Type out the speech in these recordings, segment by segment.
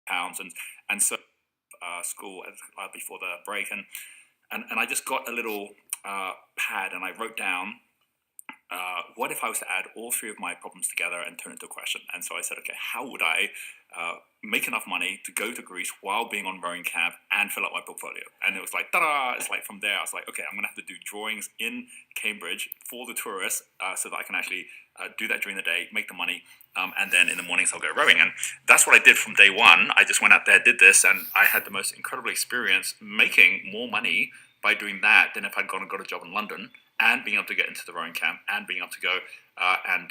pounds, and so school before the break, and I just got a little pad and I wrote down what if I was to add all three of my problems together and turn it into a question? And so I said, okay, how would I make enough money to go to Greece while being on rowing camp and fill out my portfolio? And it was like, ta-da! It's like from there, I was like, okay, I'm going to have to do drawings in Cambridge for the tourists so that I can actually do that during the day, make the money, and then in the mornings I'll go rowing. And that's what I did from day one. I just went out there, did this, and I had the most incredible experience making more money by doing that than if I'd gone and got a job in London and being able to get into the rowing camp and being able to go and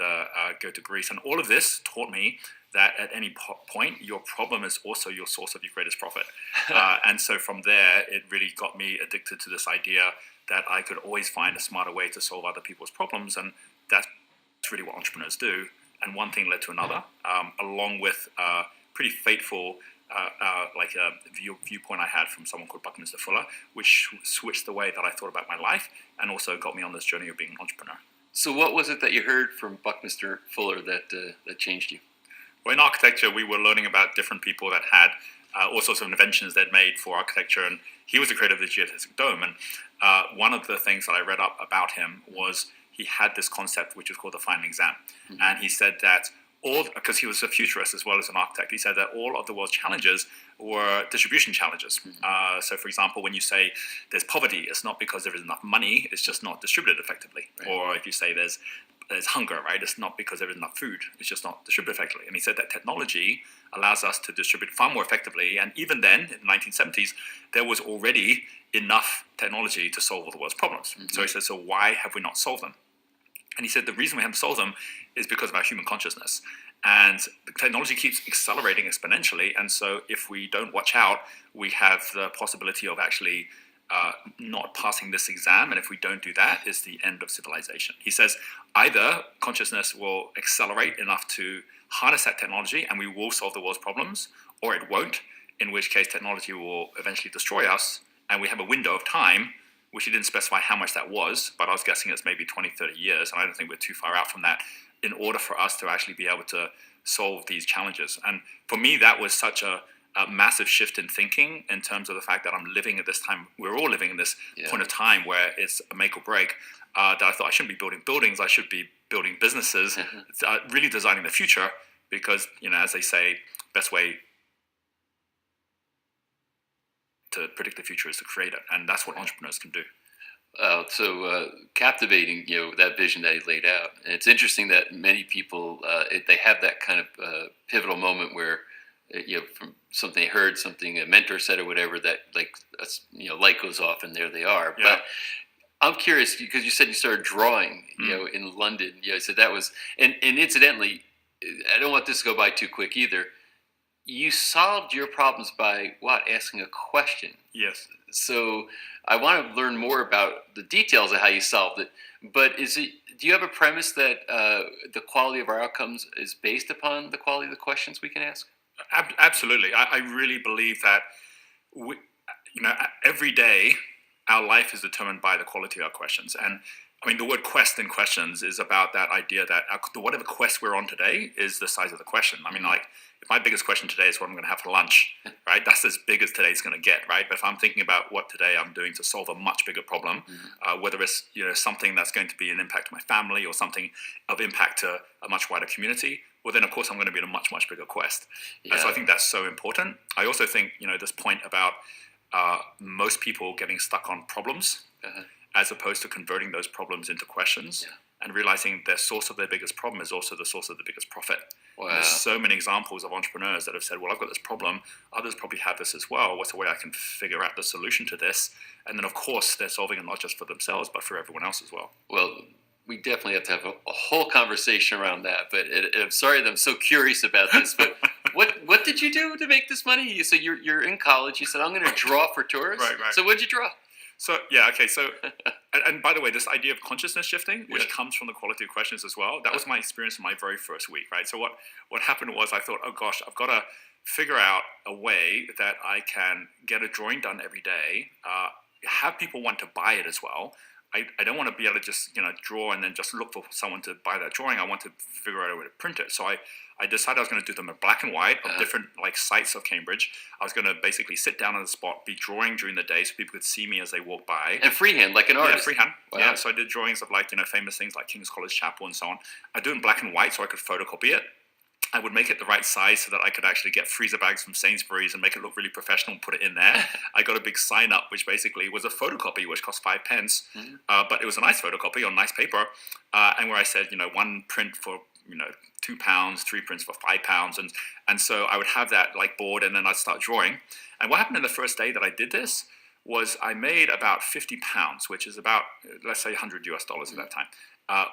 go to Greece. And all of this taught me that at any point, your problem is also your source of your greatest profit. And so from there, it really got me addicted to this idea that I could always find a smarter way to solve other people's problems. And that's really what entrepreneurs do. And one thing led to another, along with pretty fateful viewpoint I had from someone called Buckminster Fuller, which switched the way that I thought about my life and also got me on this journey of being an entrepreneur. So what was it that you heard from Buckminster Fuller that changed you? Well, in architecture, we were learning about different people that had all sorts of inventions they'd made for architecture, and he was the creator of the geodesic dome. And one of the things that I read up about him was he had this concept which is called the final exam. Mm-hmm. And he said that because he was a futurist as well as an architect, he said that all of the world's challenges were distribution challenges. Mm-hmm. So, for example, when you say there's poverty, it's not because there is enough money, it's just not distributed effectively. Right. Or if you say there's hunger, right, it's not because there is enough food, it's just not distributed effectively. And he said that technology allows us to distribute far more effectively. And even then, in the 1970s, there was already enough technology to solve all the world's problems. Mm-hmm. So he said, so why have we not solved them? And he said the reason we haven't solved them is because of our human consciousness. And technology keeps accelerating exponentially. And so if we don't watch out, we have the possibility of actually not passing this exam. And if we don't do that, it's the end of civilization. He says either consciousness will accelerate enough to harness that technology and we will solve the world's problems, or it won't, in which case technology will eventually destroy us. And we have a window of time, which he didn't specify how much that was, but I was guessing it's maybe 20, 30 years, and I don't think we're too far out from that, in order for us to actually be able to solve these challenges. And for me, that was such a massive shift in thinking in terms of the fact that I'm living at this time, we're all living in this point of time where it's a make or break, that I thought I shouldn't be building buildings, I should be building businesses, really designing the future, because, as they say, best way to predict the future is to create it, and that's what entrepreneurs can do. So captivating, that vision that he laid out. And it's interesting that many people they have that kind of pivotal moment where from something they heard, something a mentor said or whatever, that light goes off and there they are. Yeah. But I'm curious because you said you started drawing, in London. So that was, and incidentally, I don't want this to go by too quick either. You solved your problems by asking a question. Yes. So I want to learn more about the details of how you solved it. But do you have a premise that the quality of our outcomes is based upon the quality of the questions we can ask? Absolutely. I really believe that every day our life is determined by the quality of our questions. And I mean, the word quest in questions is about that idea that whatever quest we're on today is the size of the question. I mean, like, if my biggest question today is what I'm going to have for lunch, right? That's as big as today's going to get, right? But if I'm thinking about what today I'm doing to solve a much bigger problem, whether it's something that's going to be an impact to my family or something of impact to a much wider community, well, then of course I'm going to be in a much, much bigger quest. Yeah. So I think that's so important. I also think this point about most people getting stuck on problems. As opposed to converting those problems into questions and realizing the source of their biggest problem is also the source of the biggest profit. Wow. There's so many examples of entrepreneurs that have said, well, I've got this problem. Others probably have this as well. What's the way I can figure out the solution to this? And then, of course, they're solving it not just for themselves, but for everyone else as well. Well, we definitely have to have a whole conversation around that. But I'm sorry that I'm so curious about this. But what did you do to make this money? So you're in college. You said, I'm going to draw for tourists. Right. So what did you draw? So, So, and by the way, this idea of consciousness shifting, which comes from the quality of questions as well, that was my experience in my very first week, right? So what happened was I thought, oh gosh, I've got to figure out a way that I can get a drawing done every day, have people want to buy it as well. I don't want to be able to just draw and then just look for someone to buy that drawing. I want to figure out a way to print it. So I decided I was going to do them in black and white of different like sites of Cambridge. I was going to basically sit down on the spot, be drawing during the day so people could see me as they walk by. And freehand, like an artist. Yeah, freehand. Wow. Yeah, so I did drawings of like famous things like King's College Chapel and so on. I do it in black and white so I could photocopy it. I would make it the right size so that I could actually get freezer bags from Sainsbury's and make it look really professional and put it in there. I got a big sign up, which basically was a photocopy, which cost 5 pence, but it was a nice photocopy on nice paper, and where I said, one print for £2, 3 prints for £5, and so I would have that like board, and then I'd start drawing. And what happened in the first day that I did this was I made about £50, which is about let's say $100 at that time.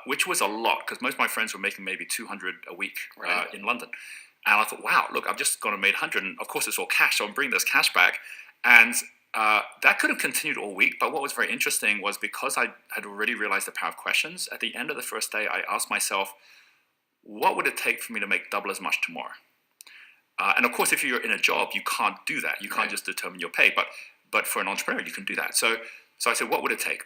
Which was a lot because most of my friends were making maybe 200 a week in London. And I thought, wow, look, I've just gone and made 100. And of course, it's all cash, so I'm bringing this cash back. And that could have continued all week. But what was very interesting was because I had already realized the power of questions, at the end of the first day, I asked myself, what would it take for me to make double as much tomorrow? And of course, if you're in a job, you can't do that. You can't just determine your pay. But for an entrepreneur, you can do that. So I said, what would it take?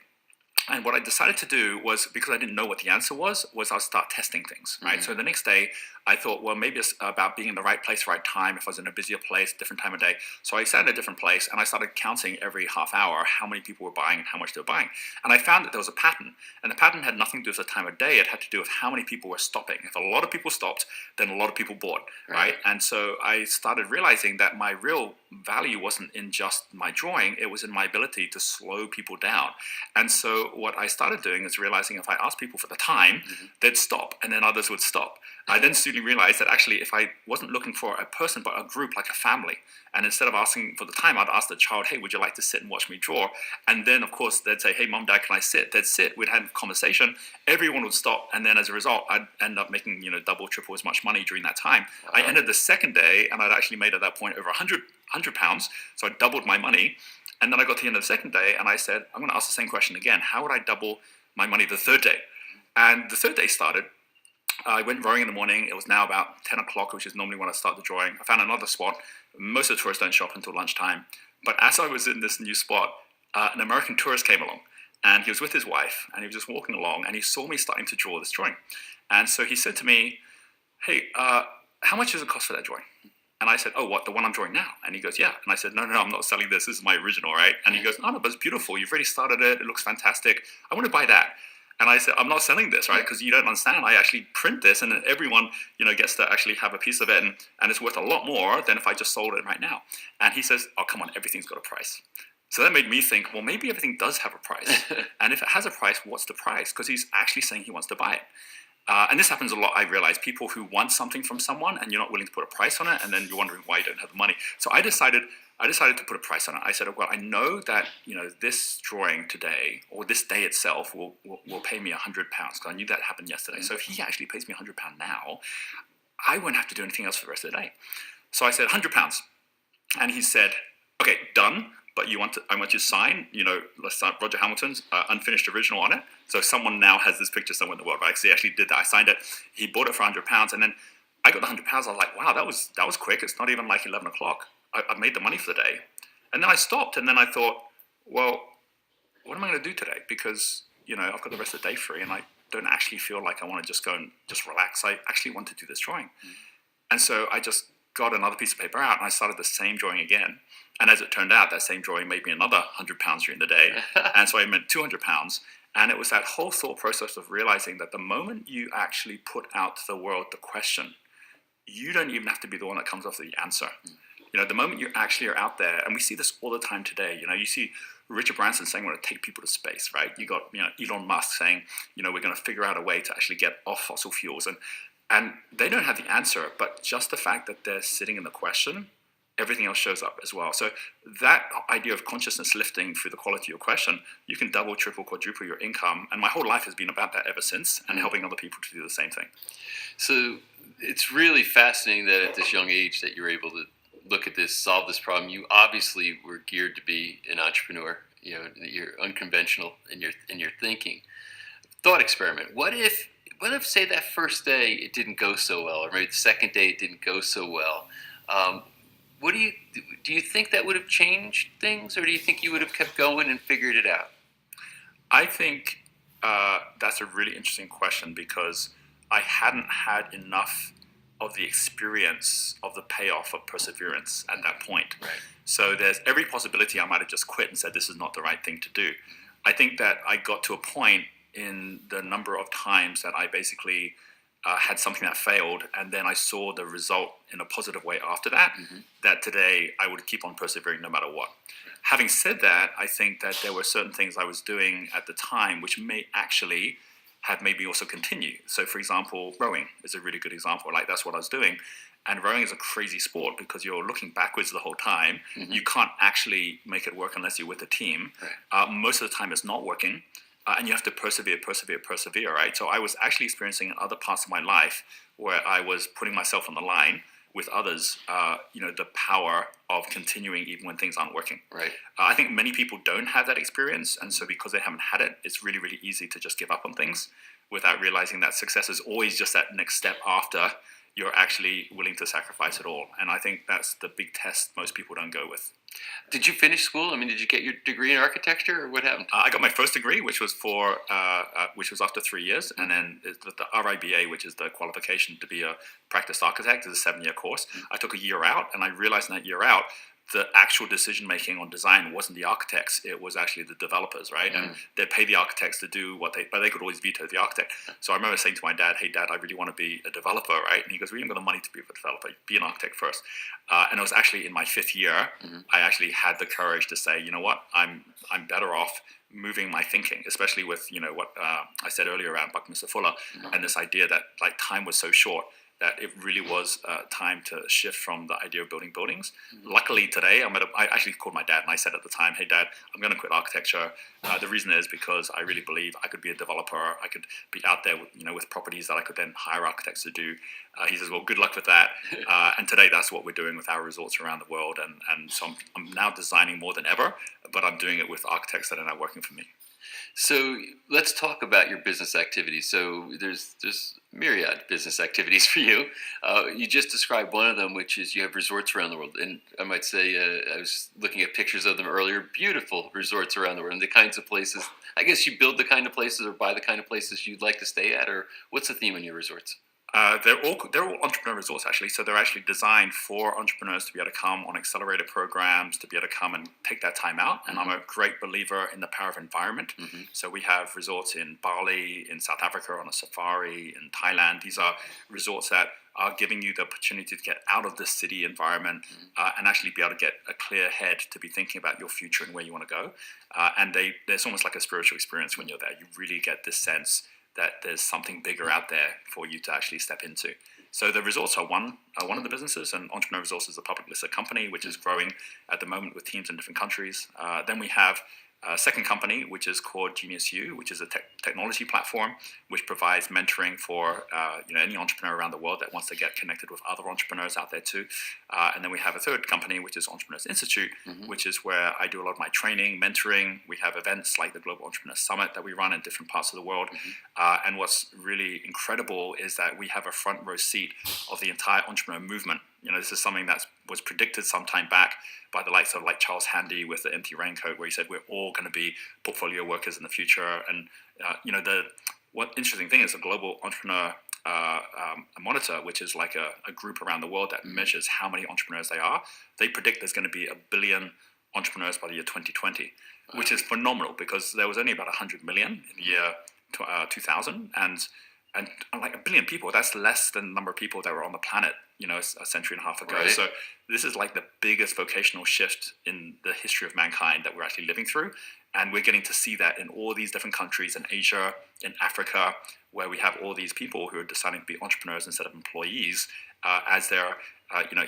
And what I decided to do was, because I didn't know what the answer was I'll start testing things, right? So the next day, I thought, well, maybe it's about being in the right place, right time. If I was in a busier place, different time of day. So I sat in a different place, and I started counting every half hour how many people were buying and how much they were buying. And I found that there was a pattern. And the pattern had nothing to do with the time of day. It had to do with how many people were stopping. If a lot of people stopped, then a lot of people bought, right? And so I started realizing that my real value wasn't in just my drawing. It was in my ability to slow people down. And so what I started doing is realizing if I asked people for the time, they'd stop, and then others would stop. I then soon realized that actually if I wasn't looking for a person but a group, like a family, and instead of asking for the time, I'd ask the child, hey, would you like to sit and watch me draw? And then of course they'd say, hey, mom, dad, can I sit? They'd sit, we'd have a conversation, everyone would stop, and then as a result I'd end up making double, triple as much money during that time. I ended the second day and I'd actually made at that point over £100, so I doubled my money. And then I got to the end of the second day and I said, I'm going to ask the same question again. How would I double my money the third day? And the third day started. I went rowing in the morning. It was now about 10 o'clock, which is normally when I start the drawing. I found another spot. Most of the tourists don't shop until lunchtime. But as I was in this new spot, an American tourist came along. And he was with his wife. And he was just walking along. And he saw me starting to draw this drawing. And so he said to me, hey, how much does it cost for that drawing? And I said, oh, what, the one I'm drawing now? And he goes, yeah. And I said, no, I'm not selling this. This is my original, right? And he goes, oh, no, but it's beautiful. You've already started it. It looks fantastic. I want to buy that. And I said, I'm not selling this, right? Because you don't understand. I actually print this, and then everyone, gets to actually have a piece of it, and it's worth a lot more than if I just sold it right now. And he says, oh, come on, everything's got a price. So that made me think, well, maybe everything does have a price. And if it has a price, what's the price? Because he's actually saying he wants to buy it. And this happens a lot, I realize. People who want something from someone and you're not willing to put a price on it, and then you're wondering why you don't have the money. So I decided to put a price on it. I said, well, I know that this drawing today, or this day itself, will pay me £100, because I knew that happened yesterday. So if he actually pays me £100 now, I won't have to do anything else for the rest of the day. So I said £100, and he said, okay, done. But I want you to sign, let's sign Roger Hamilton's unfinished original on it. So someone now has this picture somewhere in the world, right? Because he actually did that. I signed it. He bought it for £100, and then I got the £100. I was like, wow, that was quick. It's not even like 11 o'clock. I made the money for the day. And then I stopped, and then I thought, well, what am I going to do today? Because, I've got the rest of the day free, and I don't actually feel like I want to just go and just relax. I actually want to do this drawing. And so I just got another piece of paper out, and I started the same drawing again. And as it turned out, that same drawing made me another £100 during the day. And so I made £200. And it was that whole thought process of realizing that the moment you actually put out to the world the question, you don't even have to be the one that comes up with the answer. The moment you actually are out there, and we see this all the time today, you see Richard Branson saying we're going to take people to space, right? You got, Elon Musk saying, we're going to figure out a way to actually get off fossil fuels. And they don't have the answer, but just the fact that they're sitting in the question, everything else shows up as well. So that idea of consciousness lifting through the quality of your question, you can double, triple, quadruple your income. And my whole life has been about that ever since, and helping other people to do the same thing. So it's really fascinating that at this young age that you're able to look at this, solve this problem. You obviously were geared to be an entrepreneur. You're unconventional in your thinking. Thought experiment. What if say that first day it didn't go so well, or maybe the second day it didn't go so well? What do you think that would have changed things, or do you think you would have kept going and figured it out? I think that's a really interesting question because I hadn't had enough of the experience of the payoff of perseverance at that point. Right. So there's every possibility I might have just quit and said this is not the right thing to do. I think that I got to a point in the number of times that I basically had something that failed, and then I saw the result in a positive way after that, that today I would keep on persevering no matter what. Having said that, I think that there were certain things I was doing at the time which may actually have made me also continue. So, for example, rowing is a really good example. Like, that's what I was doing. And rowing is a crazy sport because you're looking backwards the whole time. You can't actually make it work unless you're with a team. Right. Most of the time, it's not working. And you have to persevere, right? So I was actually experiencing in other parts of my life where I was putting myself on the line with others, the power of continuing even when things aren't working. Right. I think many people don't have that experience, and so because they haven't had it, it's really, really easy to just give up on things without realizing that success is always just that next step after you're actually willing to sacrifice it all. And I think that's the big test most people don't go with. Did you finish school? I mean, did you get your degree in architecture, or what happened? I got my first degree, which was which was after 3 years, and then the RIBA, which is the qualification to be a practiced architect, is a 7-year course. I took a year out, and I realized in that year out, the actual decision making on design wasn't the architects; it was actually the developers, right? And they'd pay the architects to do but they could always veto the architect. So I remember saying to my dad, "Hey, Dad, I really want to be a developer, right?" And he goes, "We haven't got the money to be a developer. Be an architect first." And it was actually in my 5th year, I actually had the courage to say, "You know what? I'm better off moving my thinking, especially with what I said earlier around Buckminster Fuller and this idea that like time was so short." That it really was time to shift from the idea of building buildings. Luckily today, I actually called my dad and I said at the time, "Hey Dad, I'm going to quit architecture. The reason is because I really believe I could be a developer. I could be out there with properties that I could then hire architects to do." He says, "Well, good luck with that." And today that's what we're doing with our resorts around the world. And so I'm now designing more than ever, but I'm doing it with architects that are now working for me. So let's talk about your business activities. So there's myriad business activities for you. You just described one of them, which is you have resorts around the world. And I might say, I was looking at pictures of them earlier, beautiful resorts around the world, and the kinds of places. I guess you build the kind of places or buy the kind of places you'd like to stay at, or what's the theme in your resorts? They're all entrepreneur resorts actually. So they're actually designed for entrepreneurs to be able to come on accelerator programs, to be able to come and take that time out. And I'm a great believer in the power of environment. So we have resorts in Bali, in South Africa on a safari, in Thailand. These are resorts that are giving you the opportunity to get out of the city environment and actually be able to get a clear head to be thinking about your future and where you want to go. And there's almost like a spiritual experience when you're there. You really get this sense that there's something bigger out there for you to actually step into. So the resorts are one of the businesses, and Entrepreneur Resorts is a public listed company which is growing at the moment with teams in different countries. Then we have a second company which is called Genius U, which is a technology platform which provides mentoring for any entrepreneur around the world that wants to get connected with other entrepreneurs out there too. And then we have a third company which is Entrepreneurs Institute, which is where I do a lot of my training, mentoring. We have events like the Global Entrepreneur Summit that we run in different parts of the world. And what's really incredible is that we have a front row seat of the entire entrepreneur movement. This is something that was predicted some time back by the likes of like Charles Handy with the Empty Raincoat, where he said we're all going to be portfolio workers in the future. And what interesting thing is the Global Entrepreneur Monitor, which is like a group around the world that measures how many entrepreneurs they are. They predict there's going to be 1 billion entrepreneurs by the year 2020, which is phenomenal because there was only about 100 million in the year 2000, and like 1 billion people, that's less than the number of people that were on the planet, a century and a half ago. Right. So this is like the biggest vocational shift in the history of mankind that we're actually living through. And we're getting to see that in all these different countries in Asia, in Africa, where we have all these people who are deciding to be entrepreneurs instead of employees as they're,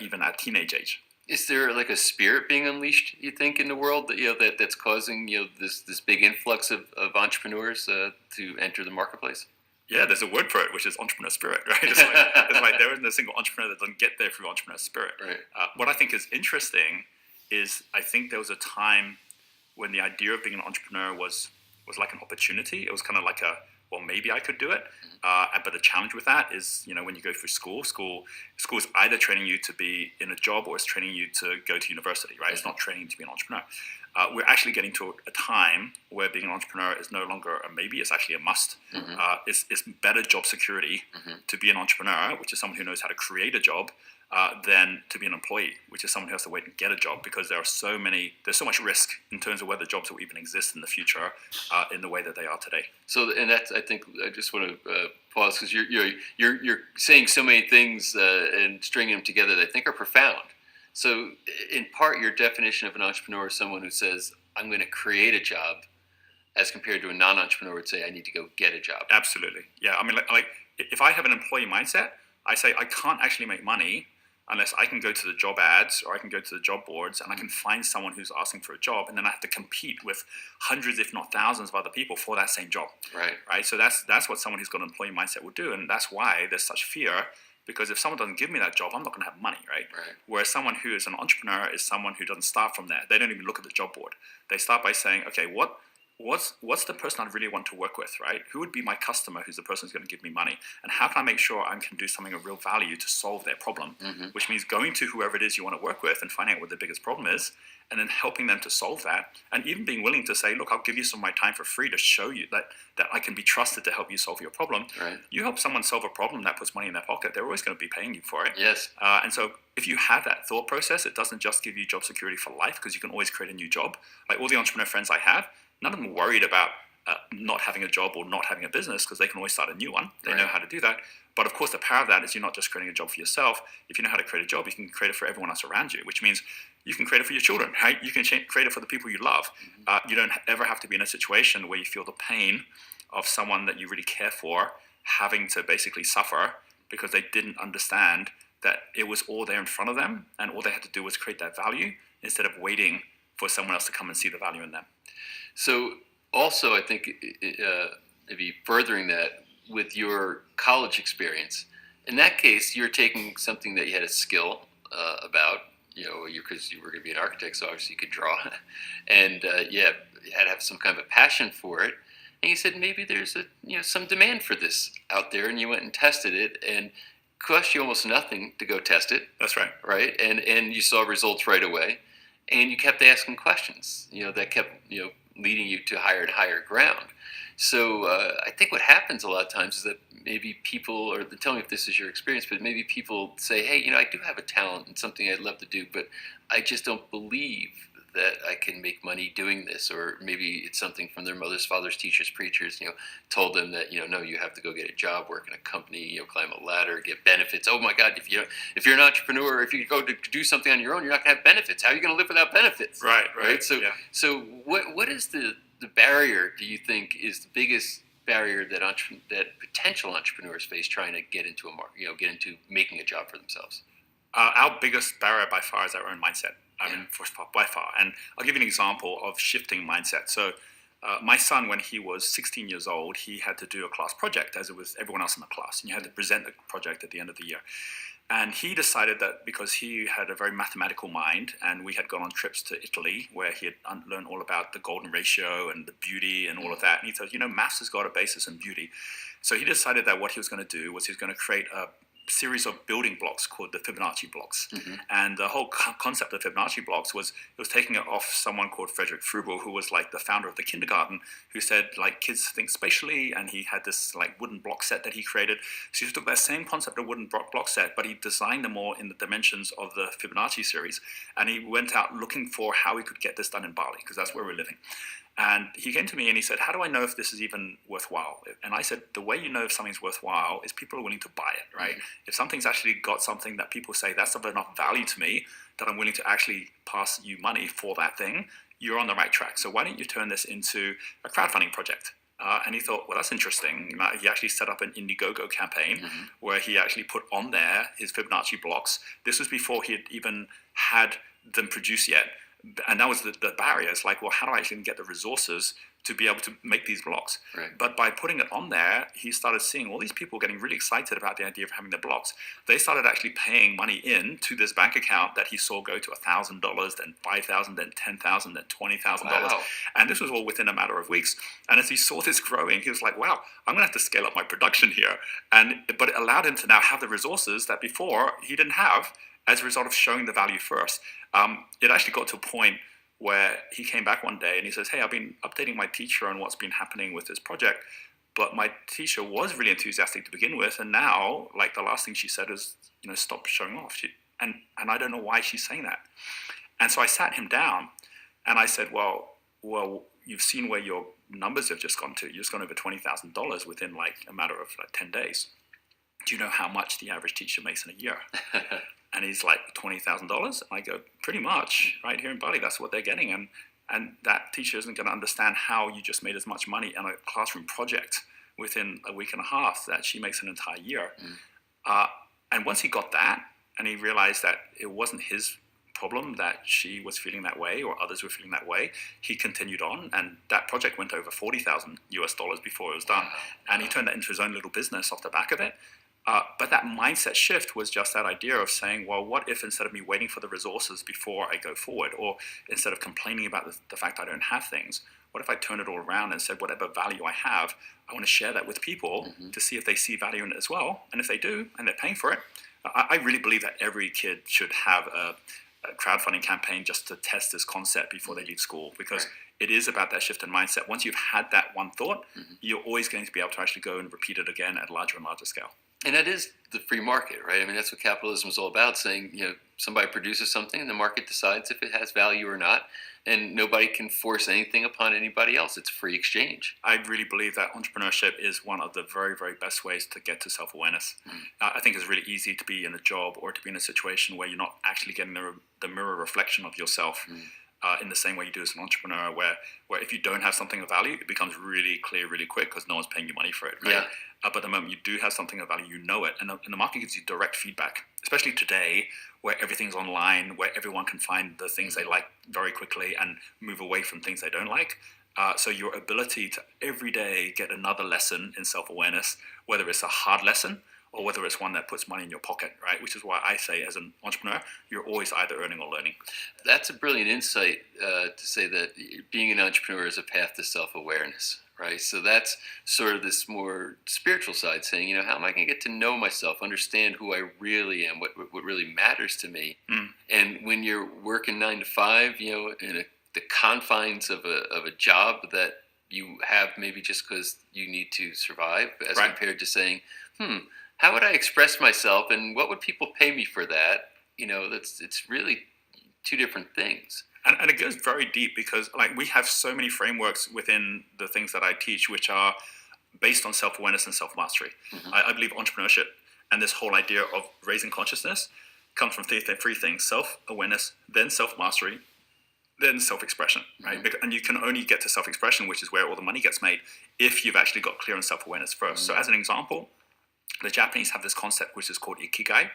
even at teenage age. Is there like a spirit being unleashed, you think, in the world that's causing this big influx of entrepreneurs to enter the marketplace? Yeah, there's a word for it, which is entrepreneur spirit, right? It's like there isn't a single entrepreneur that doesn't get there through entrepreneur spirit. Right. What I think is interesting is I think there was a time when the idea of being an entrepreneur was like an opportunity. It was kind of like well, maybe I could do it. But the challenge with that is, when you go through school is either training you to be in a job or it's training you to go to university, right? It's not training to be an entrepreneur. We're actually getting to a time where being an entrepreneur is no longer a maybe, it's actually a must. It's better job security to be an entrepreneur, which is someone who knows how to create a job, than to be an employee, which is someone who has to wait and get a job, because there's so much risk in terms of whether jobs will even exist in the future in the way that they are today. So, and that's, I think, I just want to pause, because you're saying so many things and stringing them together that I think are profound. So, in part, your definition of an entrepreneur is someone who says, I'm going to create a job, as compared to a non-entrepreneur would say, I need to go get a job. Absolutely. Yeah. I mean, like if I have an employee mindset, I say I can't actually make money unless I can go to the job ads or I can go to the job boards and I can find someone who's asking for a job, and then I have to compete with hundreds, if not thousands, of other people for that same job. Right. So that's what someone who's got an employee mindset will do, and that's why there's such fear. Because if someone doesn't give me that job, I'm not going to have money, right? Whereas someone who is an entrepreneur is someone who doesn't start from there. They don't even look at the job board. They start by saying, okay, what's the person I really want to work with, right? Who would be my customer who's the person who's going to give me money? And how can I make sure I can do something of real value to solve their problem? Which means going to whoever it is you want to work with and finding out what the biggest problem is, and then helping them to solve that, and even being willing to say, look, I'll give you some of my time for free to show you that I can be trusted to help you solve your problem. You help someone solve a problem that puts money in their pocket, they're always going to be paying you for it. Yes. And so if you have that thought process, it doesn't just give you job security for life, because you can always create a new job. Like all the entrepreneur friends I have, none of them are worried about not having a job or not having a business, because they can always start a new one. They know how to do that. But of course, the power of that is you're not just creating a job for yourself. If you know how to create a job, you can create it for everyone else around you, which means you can create it for your children, right? You can create it for the people you love. You don't ever have to be in a situation where you feel the pain of someone that you really care for having to basically suffer because they didn't understand that it was all there in front of them, and all they had to do was create that value instead of waiting for someone else to come and see the value in them. So also, I think maybe furthering that with your college experience, in that case, you're taking something that you had a skill about, because you were going to be an architect, so obviously you could draw, and you had to have some kind of a passion for it. And you said maybe there's some demand for this out there, and you went and tested it, and cost you almost nothing to go test it. That's right. Right, and you saw results right away, and you kept asking questions. That kept leading you to higher and higher ground. So I think what happens a lot of times is that maybe people, or tell me if this is your experience, but maybe people say, hey, I do have a talent and something I'd love to do, but I just don't believe that I can make money doing this. Or maybe it's something from their mothers, fathers, teachers, preachers, told them that, no, you have to go get a job, work in a company, climb a ladder, get benefits. Oh my God, if you're an entrepreneur, if you go to do something on your own, you're not going to have benefits. How are you going to live without benefits? Right. So what is the barrier, do you think, is the biggest barrier that potential entrepreneurs face trying to get into a market, get into making a job for themselves? Our biggest barrier by far is our own mindset. By far. And I'll give you an example of shifting mindset. So my son, when he was 16 years old, he had to do a class project, as it was everyone else in the class. And you had to present the project at the end of the year. And he decided that because he had a very mathematical mind, and we had gone on trips to Italy where he had learned all about the golden ratio and the beauty and all of that. And he thought, maths has got a basis in beauty. So he decided that what he was going to do was he was going to create a series of building blocks called the Fibonacci blocks. And the whole concept of Fibonacci blocks was taking it off someone called Frederick Froebel, who was like the founder of the kindergarten, who said like kids think spatially, and he had this like wooden block set that he created. So he took that same concept of wooden block set, but he designed them all in the dimensions of the Fibonacci series, and he went out looking for how he could get this done in Bali, because that's where we're living. And he came to me and he said, how do I know if this is even worthwhile? And I said, the way you know if something's worthwhile is people are willing to buy it, right? If something's actually got something that people say, that's of enough value to me that I'm willing to actually pass you money for that thing, you're on the right track. So why don't you turn this into a crowdfunding project? And he thought, well, that's interesting. He actually set up an Indiegogo campaign where he actually put on there his Fibonacci blocks. This was before he had even had them produced yet. And that was the barrier. It's like, well, how do I actually get the resources to be able to make these blocks? Right. But by putting it on there, he started seeing all these people getting really excited about the idea of having the blocks. They started actually paying money in to this bank account that he saw go to $1,000, then $5,000, then $10,000, then $20,000. Wow. And this was all within a matter of weeks. And as he saw this growing, he was like, wow, I'm going to have to scale up my production here. But it allowed him to now have the resources that before he didn't have, as a result of showing the value first. It actually got to a point where he came back one day and he says, hey, I've been updating my teacher on what's been happening with this project, but my teacher was really enthusiastic to begin with, and now, like, the last thing she said is, stop showing off. And I don't know why she's saying that. And so I sat him down and I said, well, you've seen where your numbers have just gone to. You've just gone over $20,000 within like a matter of like 10 days. Do you know how much the average teacher makes in a year? And he's like, $20,000? I go, pretty much, right here in Bali, that's what they're getting. And that teacher isn't going to understand how you just made as much money on a classroom project within a week and a half that she makes an entire year. And once he got that, and he realized that it wasn't his problem that she was feeling that way or others were feeling that way, he continued on, and that project went over $40,000 before it was done. And he turned that into his own little business off the back of it. But that mindset shift was just that idea of saying, well, what if instead of me waiting for the resources before I go forward, or instead of complaining about the fact I don't have things, what if I turn it all around and said, whatever value I have, I want to share that with people to see if they see value in it as well. And if they do, and they're paying for it, I really believe that every kid should have a crowdfunding campaign just to test this concept before they leave school, because it is about that shift in mindset. Once you've had that one thought, you're always going to be able to actually go and repeat it again at larger and larger scale. And that is the free market, right? I mean, that's what capitalism is all about, saying, somebody produces something and the market decides if it has value or not, and nobody can force anything upon anybody else. It's free exchange. I really believe that entrepreneurship is one of the very, very best ways to get to self-awareness. I think it's really easy to be in a job or to be in a situation where you're not actually getting the mirror reflection of yourself. In the same way you do as an entrepreneur, where if you don't have something of value, it becomes really clear really quick because no one's paying you money for it, right? Yeah. But the moment you do have something of value, you know it. And the market gives you direct feedback, especially today where everything's online, where everyone can find the things they like very quickly and move away from things they don't like. So your ability to every day get another lesson in self-awareness, whether it's a hard lesson or whether it's one that puts money in your pocket, right? Which is why I say, as an entrepreneur, you're always either earning or learning. That's a brilliant insight to say that being an entrepreneur is a path to self-awareness, right? So that's sort of this more spiritual side, saying, how am I going to get to know myself, understand who I really am, what really matters to me? And when you're working 9 to 5, in the confines of a job that you have maybe just because you need to survive, as compared to saying, how would I express myself and what would people pay me for that? It's really two different things. And it goes very deep because we have so many frameworks within the things that I teach, which are based on self-awareness and self-mastery. I believe entrepreneurship and this whole idea of raising consciousness comes from three things: self-awareness, then self-mastery, then self-expression, right? And you can only get to self-expression, which is where all the money gets made, if you've actually got clear on self-awareness first. So as an example, the Japanese have this concept which is called ikigai,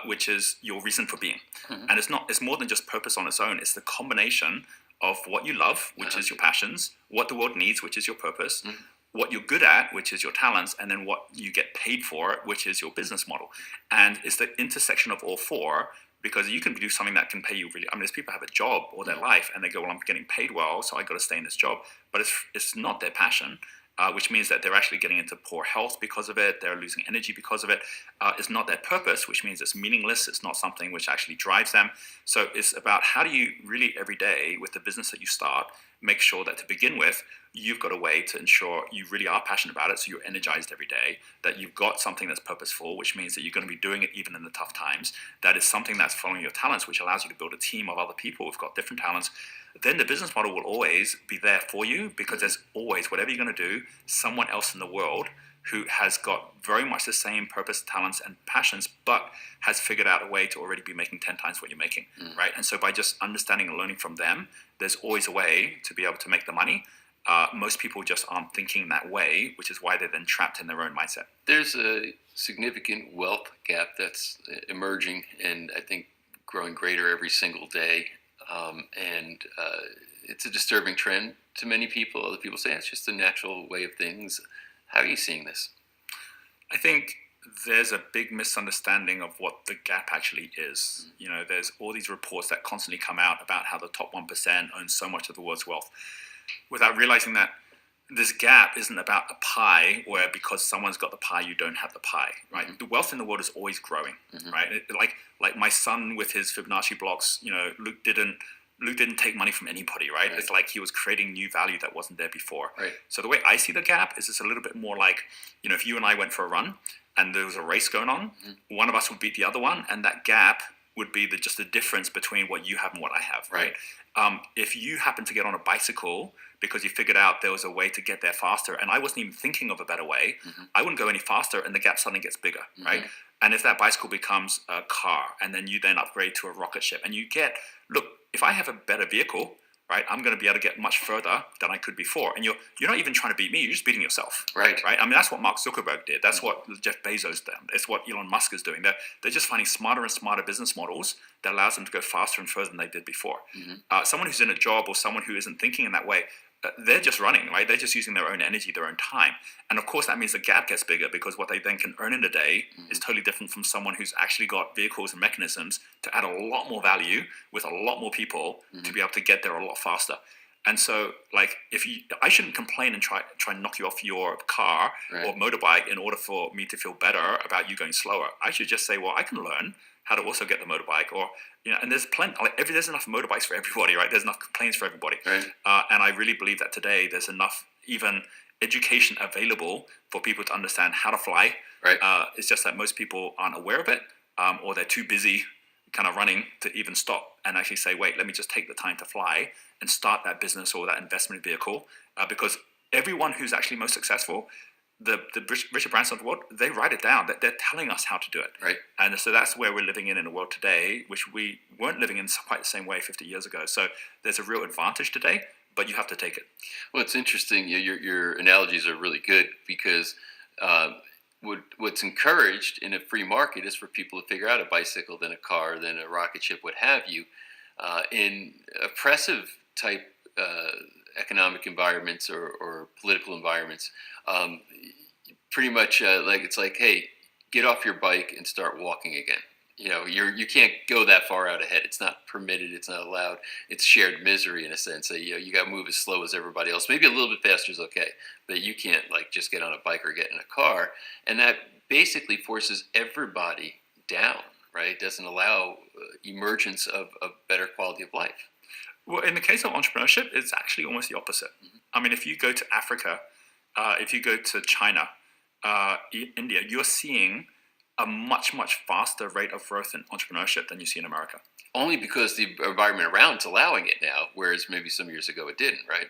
which is your reason for being. And it's more than just purpose on its own. It's the combination of what you love, which is your passions, what the world needs, which is your purpose, what you're good at, which is your talents, and then what you get paid for, which is your business model. And it's the intersection of all four, because you can do something that can pay you really. There's people who have a job all their life and they go, well, I'm getting paid well, so I got to stay in this job. But it's not their passion. Which means that they're actually getting into poor health because of it. They're losing energy because of it. It's not their purpose, which means it's meaningless. It's not something which actually drives them. So it's about how do you really every day with the business that you start, make sure that to begin with, you've got a way to ensure you really are passionate about it. So you're energized every day, that you've got something that's purposeful, which means that you're going to be doing it even in the tough times. That is something that's following your talents, which allows you to build a team of other people who've got different talents. Then the business model will always be there for you, because there's always, whatever you're going to do, someone else in the world who has got very much the same purpose, talents, and passions, but has figured out a way to already be making 10 times what you're making, right? And so by just understanding and learning from them, there's always a way to be able to make the money. Most people just aren't thinking that way, which is why they're then trapped in their own mindset. There's a significant wealth gap that's emerging, and I think growing greater every single day. and it's a disturbing trend to many people. Other people say it's just a natural way of things. How are you seeing this? I think there's a big misunderstanding of what the gap actually is. There's all these reports that constantly come out about how the top 1% own so much of the world's wealth, without realizing that this gap isn't about a pie where because someone's got the pie, you don't have the pie, right? The wealth in the world is always growing, right? Like my son with his Fibonacci blocks, Luke didn't take money from anybody, right? It's like he was creating new value that wasn't there before. Right. So the way I see the gap is it's a little bit more like, if you and I went for a run and there was a race going on, one of us would beat the other one, and that gap would be just the difference between what you have and what I have, right? If you happen to get on a bicycle because you figured out there was a way to get there faster, and I wasn't even thinking of a better way, I wouldn't go any faster, and the gap suddenly gets bigger, right? And if that bicycle becomes a car, and then you then upgrade to a rocket ship, and look, if I have a better vehicle, right, I'm going to be able to get much further than I could before. And you're not even trying to beat me; you're just beating yourself, right? I mean, that's what Mark Zuckerberg did. That's what Jeff Bezos did. It's what Elon Musk is doing. They're just finding smarter and smarter business models that allows them to go faster and further than they did before. Someone who's in a job or someone who isn't thinking in that way, they're just running, right? They're just using their own energy, their own time. And of course, that means the gap gets bigger because what they then can earn in a day is totally different from someone who's actually got vehicles and mechanisms to add a lot more value with a lot more people to be able to get there a lot faster. And so, like, I shouldn't complain and try and knock you off your car or motorbike in order for me to feel better about you going slower. I should just say, well, I can learn how to also get the motorbike, or and there's plenty. There's enough motorbikes for everybody, right? There's enough planes for everybody, right. And I really believe that today there's enough even education available for people to understand how to fly. Right. It's just that most people aren't aware of it, or they're too busy kind of running to even stop and actually say, wait, let me just take the time to fly and start that business or that investment vehicle, because everyone who's actually most successful, the Richard Branson of the world, they write it down. That they're telling us how to do it. Right. And so that's where we're living in a world today, which we weren't living in quite the same way 50 years ago. So there's a real advantage today, but you have to take it. Well, it's interesting. Your analogies are really good because what's encouraged in a free market is for people to figure out a bicycle, then a car, then a rocket ship, what have you. In oppressive type economic environments or political environments, pretty much it's like, hey, get off your bike and start walking again. You can't go that far out ahead. It's not permitted. It's not allowed. It's shared misery in a sense. You got to move as slow as everybody else. Maybe a little bit faster is okay, but you can't just get on a bike or get in a car. And that basically forces everybody down, right? It doesn't allow emergence of better quality of life. Well, in the case of entrepreneurship, it's actually almost the opposite. I mean, if you go to Africa, if you go to China, India, you're seeing a much, much faster rate of growth in entrepreneurship than you see in America. Only because the environment around is allowing it now, whereas maybe some years ago it didn't, right?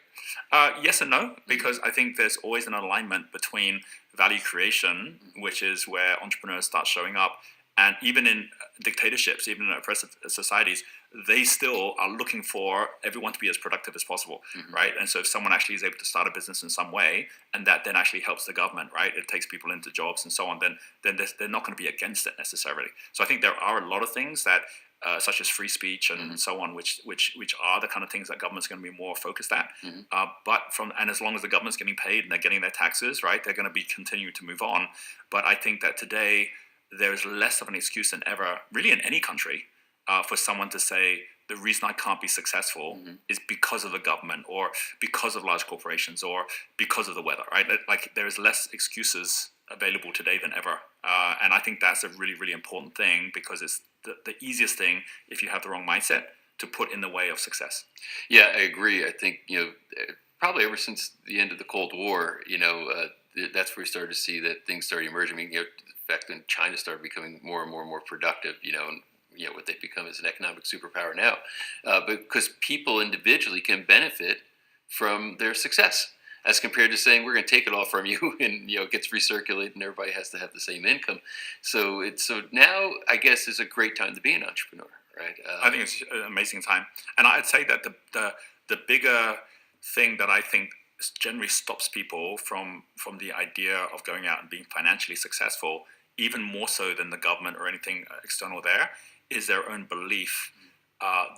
Yes and no, because I think there's always an alignment between value creation, which is where entrepreneurs start showing up, and even in dictatorships, even in oppressive societies, they still are looking for everyone to be as productive as possible, right? And so if someone actually is able to start a business in some way, and that then actually helps the government, right? It takes people into jobs and so on, then they're not going to be against it necessarily. So I think there are a lot of things that, such as free speech and so on, which are the kind of things that government's going to be more focused at. And as long as the government's getting paid and they're getting their taxes, right, they're going to be continuing to move on. But I think that today there's less of an excuse than ever, really in any country, for someone to say the reason I can't be successful is because of the government or because of large corporations or because of the weather, right? Like there is less excuses available today than ever. And I think that's a really, really important thing because it's the easiest thing, if you have the wrong mindset, to put in the way of success. Yeah, I agree. I think, probably ever since the end of the Cold War, that's where we started to see that things started emerging. I mean, the fact that China started becoming more and more and more productive, and what they've become as an economic superpower now, because people individually can benefit from their success, as compared to saying we're going to take it all from you and it gets recirculated and everybody has to have the same income. So now I guess is a great time to be an entrepreneur, right? I think it's an amazing time, and I'd say that the bigger thing that I think generally stops people from the idea of going out and being financially successful, even more so than the government or anything external there, is their own belief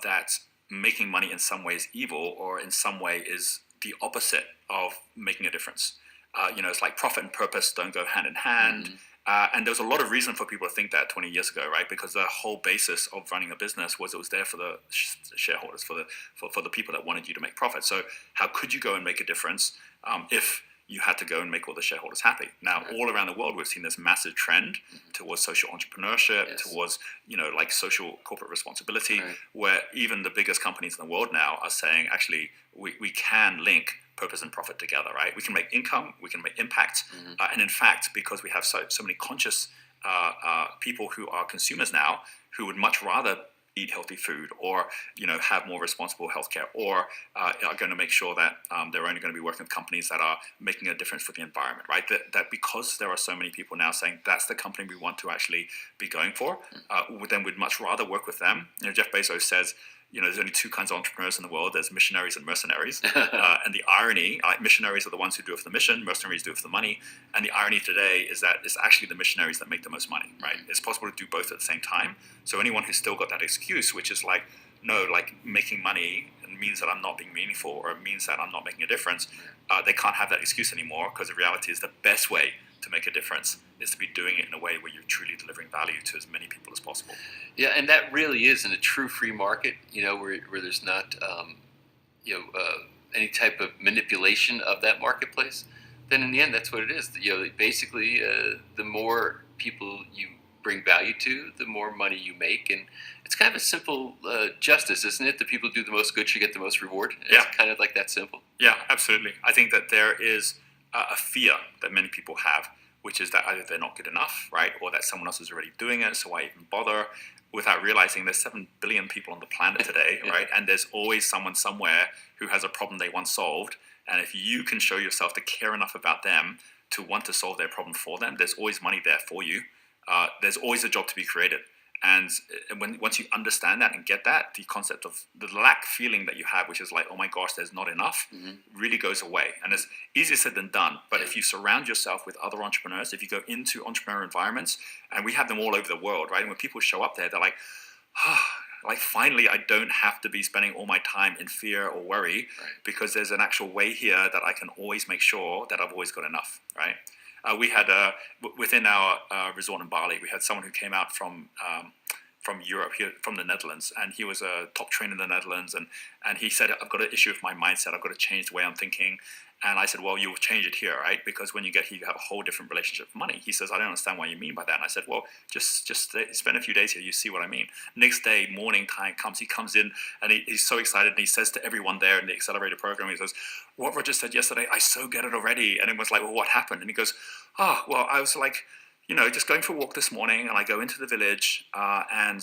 that making money in some way is evil, or in some way is the opposite of making a difference. It's like profit and purpose don't go hand in hand. And there was a lot of reason for people to think that 20 years ago, right? Because the whole basis of running a business was it was there for the shareholders, for the people that wanted you to make profit. So how could you go and make a difference if you had to go and make all the shareholders happy? Now, all around the world, we've seen this massive trend towards social entrepreneurship, towards, like social corporate responsibility, where even the biggest companies in the world now are saying, actually, we can link purpose and profit together, right? We can make income, we can make impact. And in fact, because we have so many conscious people who are consumers now, who would much rather eat healthy food, or have more responsible healthcare, or are going to make sure that they're only going to be working with companies that are making a difference for the environment, right? That because there are so many people now saying that's the company we want to actually be going for, then we'd much rather work with them. Jeff Bezos says, there's only two kinds of entrepreneurs in the world. There's missionaries and mercenaries. And the irony, missionaries are the ones who do it for the mission, mercenaries do it for the money. And the irony today is that it's actually the missionaries that make the most money, right? It's possible to do both at the same time. So anyone who's still got that excuse, which is like, no, like making money means that I'm not being meaningful, or it means that I'm not making a difference, they can't have that excuse anymore, because the reality is the best way to make a difference is to be doing it in a way where you're truly delivering value to as many people as possible. Yeah, and that really is in a true free market, where there's not, any type of manipulation of that marketplace. Then in the end, that's what it is. Basically, the more people you bring value to, the more money you make, and it's kind of a simple justice, isn't it? The people who do the most good should get the most reward. It's kind of like that simple. Yeah, absolutely. I think that there is a fear that many people have, which is that either they're not good enough, right, or that someone else is already doing it, so why even bother? Without realizing there's 7 billion people on the planet today, right? And there's always someone somewhere who has a problem they once solved. And if you can show yourself to care enough about them to want to solve their problem for them, there's always money there for you. There's always a job to be created. And once you understand that and get that, the concept of the lack feeling that you have, which is like, oh my gosh, there's not enough, really goes away. And it's easier said than done. But if you surround yourself with other entrepreneurs, if you go into entrepreneurial environments, and we have them all over the world, right? And when people show up there, they're like, like finally, I don't have to be spending all my time in fear or worry, because there's an actual way here that I can always make sure that I've always got enough, right? We had within our resort in Bali, we had someone who came out from Europe, from the Netherlands, and he was a top trainer in the Netherlands, and he said, I've got an issue with my mindset, I've got to change the way I'm thinking. And I said, well, you'll change it here, right? Because when you get here, you have a whole different relationship with money. He says, I don't understand what you mean by that. And I said, well, just spend a few days here, you see what I mean. Next day, morning time comes, he comes in, and he's so excited, and he says to everyone there in the accelerator program, he says, what Roger said yesterday, I so get it already. And it was like, well, what happened? And he goes, well, I was like, just going for a walk this morning, and I go into the village, and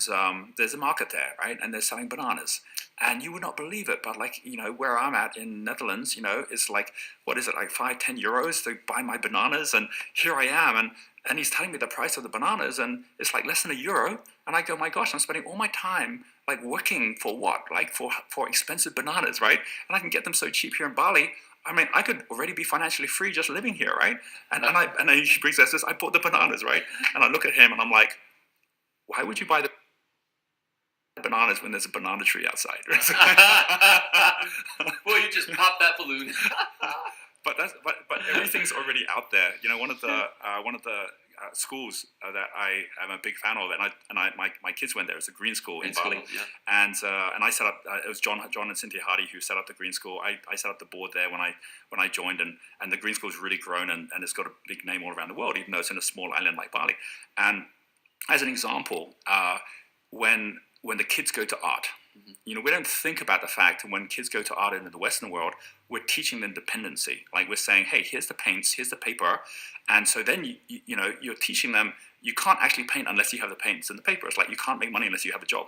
there's a market there, right? And they're selling bananas. And you would not believe it, but like, where I'm at in Netherlands, it's like, what is it, like 5-10 euros to buy my bananas? And here I am, and he's telling me the price of the bananas, and it's like less than €1. And I go, my gosh, I'm spending all my time like working for what? Like for expensive bananas, right? And I can get them so cheap here in Bali. I mean, I could already be financially free just living here, right? And then he brings us this, I bought the bananas, right? And I look at him and I'm like, why would you buy the bananas when there's a banana tree outside? Well, you just pop that balloon. But everything's already out there. One of the schools that I am a big fan of, and my kids went there. It's a green school in Bali, and I set up. It was John and Cynthia Hardy who set up the green school. I set up the board there when I joined, and the green school's really grown, and it's got a big name all around the world, even though it's in a small island like Bali. And as an example, when the kids go to art, we don't think about the fact that when kids go to art in the Western world, we're teaching them dependency. Like we're saying, hey, here's the paints, here's the paper. And so then, you're teaching them, you can't actually paint unless you have the paints and the paper. It's like you can't make money unless you have a job.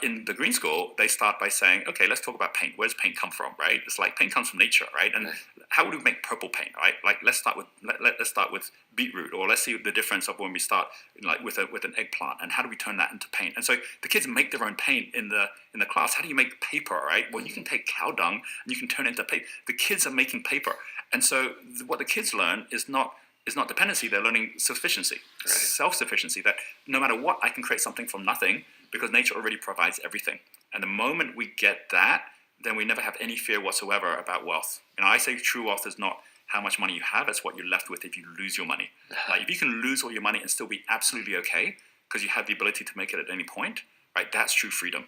In the green school, they start by saying, okay, let's talk about paint. Where does paint come from, right? It's like paint comes from nature, right? And how would we make purple paint, right? Like let's start with beetroot, or let's see the difference of when we start like with an eggplant, and how do we turn that into paint? And so the kids make their own paint in the class. How do you make paper, right? Well, you can take cow dung and you can turn it into paper. The kids are making paper, and so what the kids learn is not dependency. They're learning sufficiency, self-sufficiency. That no matter what, I can create something from nothing. because nature already provides everything. And the moment we get that, then we never have any fear whatsoever about wealth. I say true wealth is not how much money you have, it's what you're left with if you lose your money. Like if you can lose all your money and still be absolutely okay because you have the ability to make it at any point, right? That's true freedom.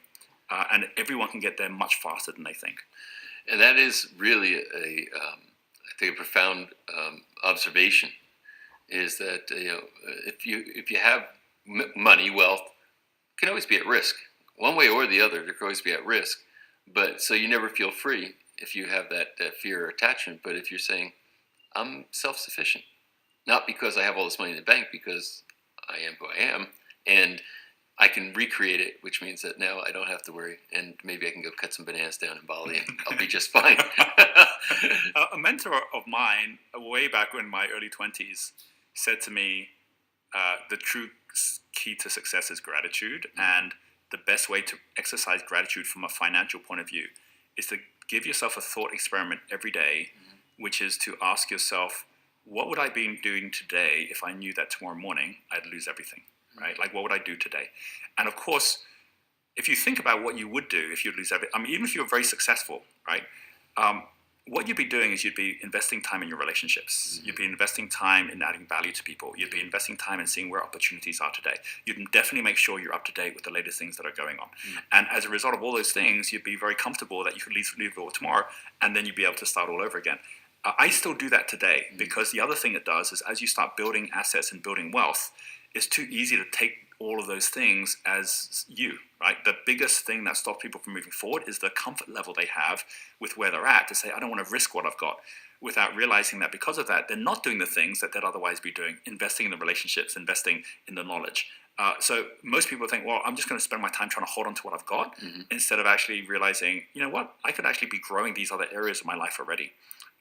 And everyone can get there much faster than they think. And that is really I think a profound observation. Is that if you have money, wealth can always be at risk, one way or the other. There can always be at risk, but so you never feel free if you have that fear or attachment. But if you're saying, I'm self-sufficient, not because I have all this money in the bank, because I am who I am, and I can recreate it, which means that now I don't have to worry, and maybe I can go cut some bananas down in Bali, and I'll be just fine. A mentor of mine, way back in my early 20s, said to me, the true key to success is gratitude, and the best way to exercise gratitude from a financial point of view is to give yourself a thought experiment every day, which is to ask yourself, what would I be doing today if I knew that tomorrow morning I'd lose everything, right? Like, what would I do today? And of course, if you think about what you would do if you lose everything, even if you're very successful, right? What you'd be doing is you'd be investing time in your relationships. You'd be investing time in adding value to people. You'd be investing time in seeing where opportunities are today. You'd definitely make sure you're up to date with the latest things that are going on. And as a result of all those things, you'd be very comfortable that you could leave it tomorrow, and then you'd be able to start all over again. I still do that today because the other thing it does is as you start building assets and building wealth, it's too easy to take all of those things as you, right? The biggest thing that stops people from moving forward is the comfort level they have with where they're at to say, I don't want to risk what I've got, without realizing that because of that, they're not doing the things that they'd otherwise be doing, investing in the relationships, investing in the knowledge. So most people think, well, I'm just going to spend my time trying to hold on to what I've got instead of actually realizing, you know what, I could actually be growing these other areas of my life already.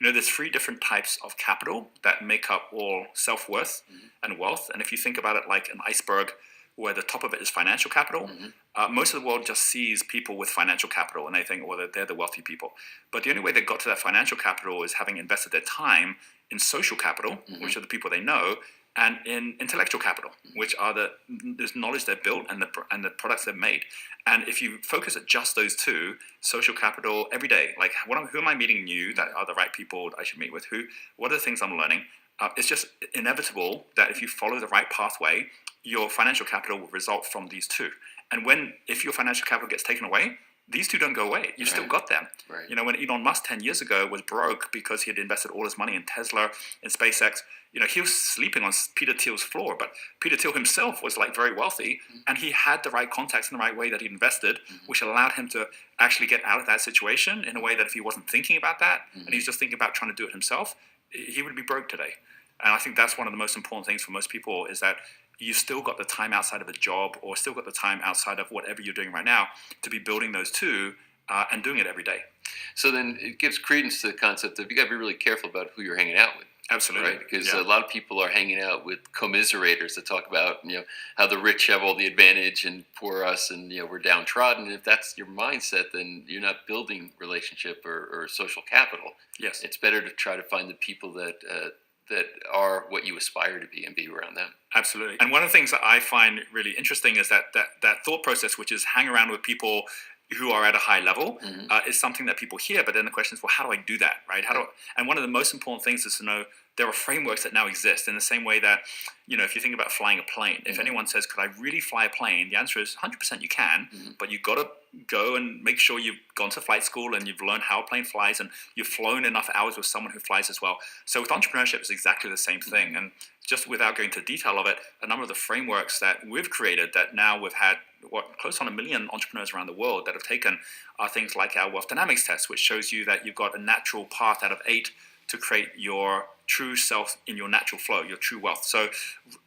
There's 3 different types of capital that make up all self-worth and wealth. And if you think about it like an iceberg, where the top of it is financial capital, most of the world just sees people with financial capital and they think, well, they're the wealthy people. But the only way they got to that financial capital is having invested their time in social capital, which are the people they know, and in intellectual capital, which are the knowledge they've built and the products they've made. And if you focus at just those 2, social capital every day, like who am I meeting new that are the right people I should meet with? What are the things I'm learning? It's just inevitable that if you follow the right pathway, your financial capital will result from these 2. And if your financial capital gets taken away, these 2 don't go away. You've still got them. Right. When Elon Musk 10 years ago was broke because he had invested all his money in Tesla, in SpaceX, he was sleeping on Peter Thiel's floor, but Peter Thiel himself was like very wealthy, and he had the right contacts in the right way that he invested, which allowed him to actually get out of that situation in a way that if he wasn't thinking about that, and he was just thinking about trying to do it himself, he would be broke today. And I think that's one of the most important things for most people is that you still got the time outside of a job or still got the time outside of whatever you're doing right now to be building those 2 and doing it every day. So then it gives credence to the concept of you got to be really careful about who you're hanging out with. Absolutely. Right? Because a lot of people are hanging out with commiserators that talk about, how the rich have all the advantage and poor us and, we're downtrodden. And if that's your mindset, then you're not building relationship or social capital. Yes. It's better to try to find the people that are what you aspire to be and be around them. Absolutely. And one of the things that I find really interesting is that thought process, which is hang around with people who are at a high level, is something that people hear. But then the question is, well, how do I do that, right? And one of the most important things is to know there are frameworks that now exist in the same way that, if you think about flying a plane, if anyone says, could I really fly a plane? The answer is 100% you can, but you've got to go and make sure you've gone to flight school and you've learned how a plane flies and you've flown enough hours with someone who flies as well. So with entrepreneurship, it's exactly the same thing. And just without going into detail of it, a number of the frameworks that we've created that now we've had close on 1 million entrepreneurs around the world that have taken are things like our Wealth Dynamics test, which shows you that you've got a natural path out of 8 to create your true self in your natural flow, your true wealth. So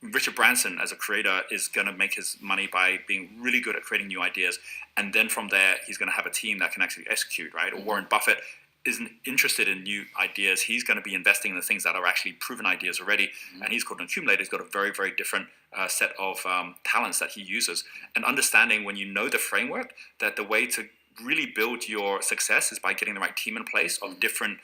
Richard Branson, as a creator, is going to make his money by being really good at creating new ideas. And then from there, he's going to have a team that can actually execute, right? Or Warren Buffett isn't interested in new ideas. He's going to be investing in the things that are actually proven ideas already. And he's called an accumulator. He's got a very, very different set of talents that he uses. And understanding when you know the framework, that the way to really build your success is by getting the right team in place of different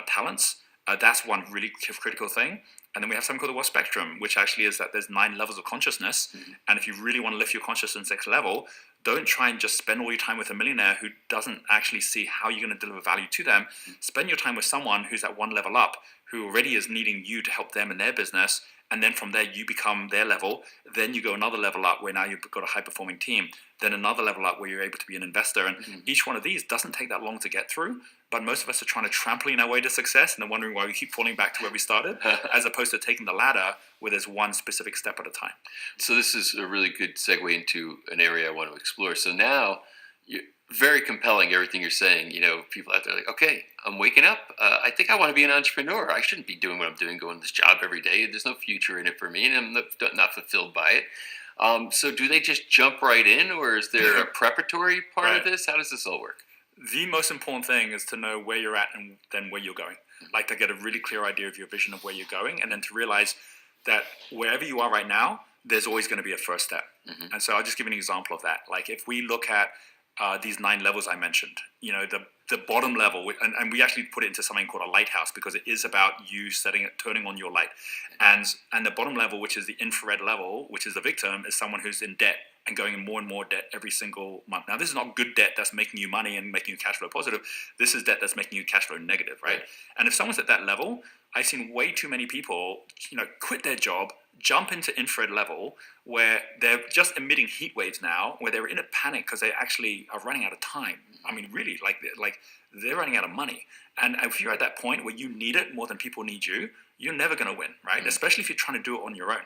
talents. That's one really critical thing. And then we have something called the wealth spectrum, which actually is that there's 9 levels of consciousness. And if you really want to lift your consciousness next level, don't try and just spend all your time with a millionaire who doesn't actually see how you're going to deliver value to them. Spend your time with someone who's at one level up, who already is needing you to help them in their business. And then from there, you become their level. Then you go another level up where now you've got a high-performing team. Then another level up where you're able to be an investor. And each one of these doesn't take that long to get through. But most of us are trying to trampoline our way to success and then wondering why we keep falling back to where we started, as opposed to taking the ladder where there's one specific step at a time. So this is a really good segue into an area I want to explore. So now, very compelling, everything you're saying. People out there are like, okay, I'm waking up. I think I want to be an entrepreneur. I shouldn't be doing what I'm doing, going to this job every day. There's no future in it for me, and I'm not fulfilled by it. So do they just jump right in, or is there a preparatory part of this? How does this all work? The most important thing is to know where you're at and then where you're going. Like to get a really clear idea of your vision of where you're going, and then to realize that wherever you are right now, there's always going to be a first step. And so I'll just give you an example of that. Like if we look at these 9 levels I mentioned, the bottom level, and we actually put it into something called a lighthouse because it is about you turning on your light. And the bottom level, which is the infrared level, which is the victim, is someone who's in debt and going in more and more debt every single month. Now, this is not good debt that's making you money and making you cash flow positive. This is debt that's making you cash flow negative, right? And if someone's at that level, I've seen way too many people, quit their job, jump into infrared level where they're just emitting heat waves now, where they're in a panic because they actually are running out of time. I mean, really, like they're running out of money. And if you're at that point where you need it more than people need you, you're never going to win, right? Especially if you're trying to do it on your own.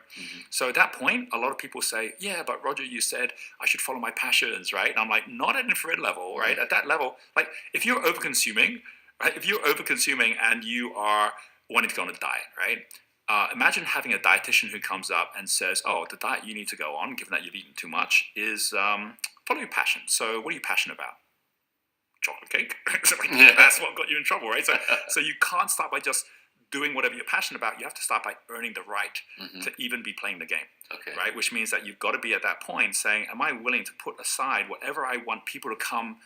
So at that point, a lot of people say, yeah, but Roger, you said I should follow my passions, right? And I'm like, not at infrared level, right? At that level, like if you're over-consuming, right? If you're over-consuming and you are wanting to go on a diet, right? Imagine having a dietitian who comes up and says, oh, the diet you need to go on, given that you've eaten too much, is follow your passion. So what are you passionate about? Chocolate cake. So that's what got you in trouble, right? So you can't start by just doing whatever you're passionate about. You have to start by earning the right to even be playing the game, right? Which means that you've got to be at that point saying, am I willing to put aside whatever I want people to come